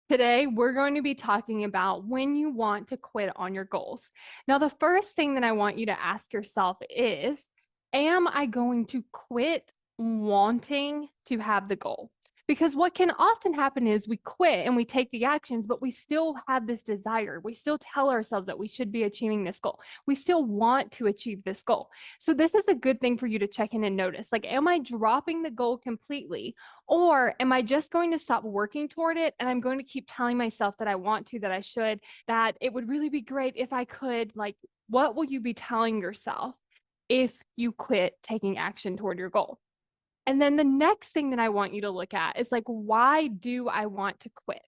Today, we're going to be talking about when you want to quit on your goals. Now, the first thing that I want you to ask yourself is, am I going to quit wanting to have the goal? Because what can often happen is we quit and we take the actions, but we still have this desire. We still tell ourselves that we should be achieving this goal. We still want to achieve this goal. So, this is a good thing for you to check in and notice. Like, am I dropping the goal completely? Or am I just going to stop working toward it and I'm going to keep telling myself that I want to, that I should, that it would really be great if I could? Like, what will you be telling yourself if you quit taking action toward your goal? And then the next thing that I want you to look at is like, why do I want to quit?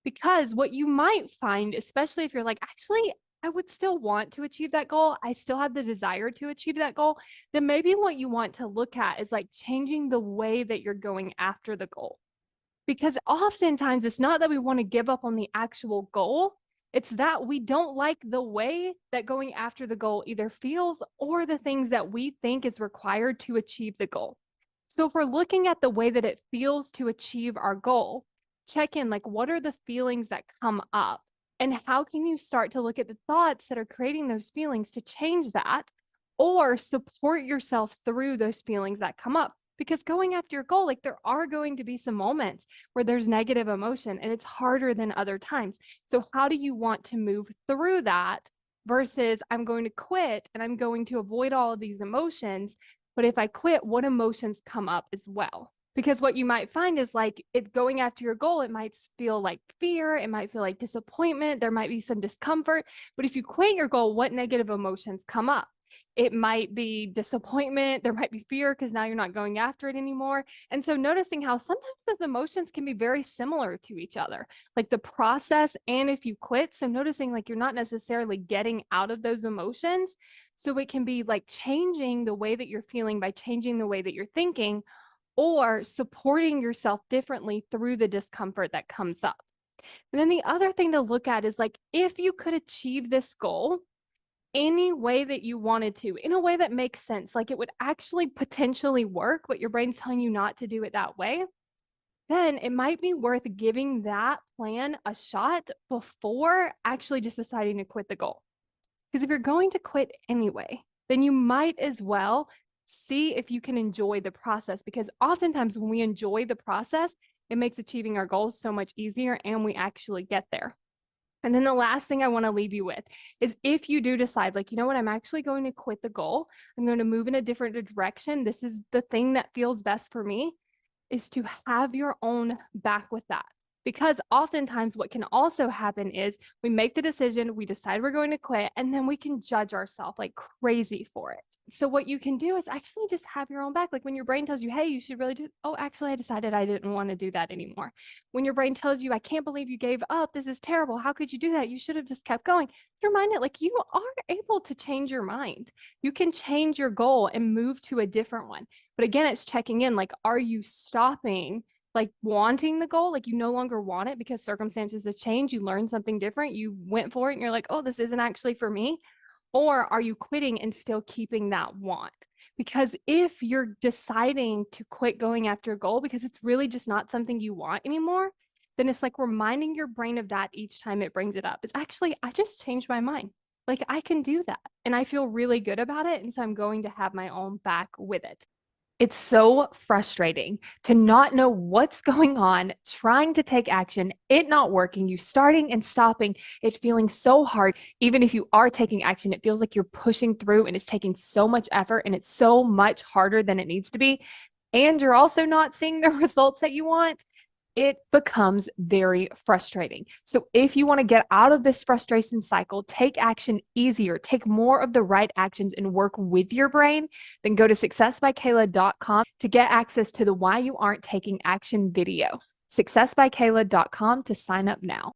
Because what you might find, especially if you're like, actually, I would still want to achieve that goal, I still have the desire to achieve that goal, then maybe what you want to look at is like changing the way that you're going after the goal. Because oftentimes it's not that we want to give up on the actual goal, it's that we don't like the way that going after the goal either feels or the things that we think is required to achieve the goal. So if we're looking at the way that it feels to achieve our goal, check in like, what are the feelings that come up? And how can you start to look at the thoughts that are creating those feelings to change that or support yourself through those feelings that come up? Because going after your goal, like there are going to be some moments where there's negative emotion and it's harder than other times. So, how do you want to move through that versus I'm going to quit and I'm going to avoid all of these emotions? But if I quit, what emotions come up as well? Because what you might find is like it going after your goal, it might feel like fear, it might feel like disappointment, there might be some discomfort. But if you quit your goal, what negative emotions come up? It might be disappointment, there might be fear because now you're not going after it anymore. And so noticing how sometimes those emotions can be very similar to each other, like the process and if you quit. So noticing like you're not necessarily getting out of those emotions. So it can be like changing the way that you're feeling by changing the way that you're thinking or supporting yourself differently through the discomfort that comes up. And then the other thing to look at is like if you could achieve this goal any way that you wanted to, in a way that makes sense, like it would actually potentially work, but your brain's telling you not to do it that way, then it might be worth giving that plan a shot before actually just deciding to quit the goal. Because if you're going to quit anyway, then you might as well see if you can enjoy the process. Because oftentimes when we enjoy the process, it makes achieving our goals so much easier and we actually get there. And then the last thing I want to leave you with is if you do decide, like, you know what, I'm actually going to quit the goal, I'm going to move in a different direction. This is the thing that feels best for me, is to have your own back with that. Because oftentimes what can also happen is we make the decision, we decide we're going to quit, and then we can judge ourselves like crazy for it. So what you can do is actually just have your own back. Like when your brain tells you, hey, you should really do, oh, actually, I decided I didn't want to do that anymore. When your brain tells you, I can't believe you gave up, this is terrible, how could you do that? You should have just kept going. Remind it like you are able to change your mind. You can change your goal and move to a different one. But again, it's checking in like, are you stopping like wanting the goal? Like you no longer want it because circumstances have changed, you learned something different, you went for it and you're like, oh, this isn't actually for me. Or are you quitting and still keeping that want? Because if you're deciding to quit going after a goal because it's really just not something you want anymore, then it's like reminding your brain of that each time it brings it up. It's actually, I just changed my mind. Like I can do that. And I feel really good about it. And so I'm going to have my own back with it. It's so frustrating to not know what's going on, trying to take action, it not working, you starting and stopping, it feeling so hard. Even if you are taking action, it feels like you're pushing through and it's taking so much effort and it's so much harder than it needs to be. And you're also not seeing the results that you want. It becomes very frustrating. So if you want to get out of this frustration cycle, take action easier, take more of the right actions and work with your brain, then go to successbykayla.com to get access to the Why You Aren't Taking Action video. Successbykayla.com to sign up now.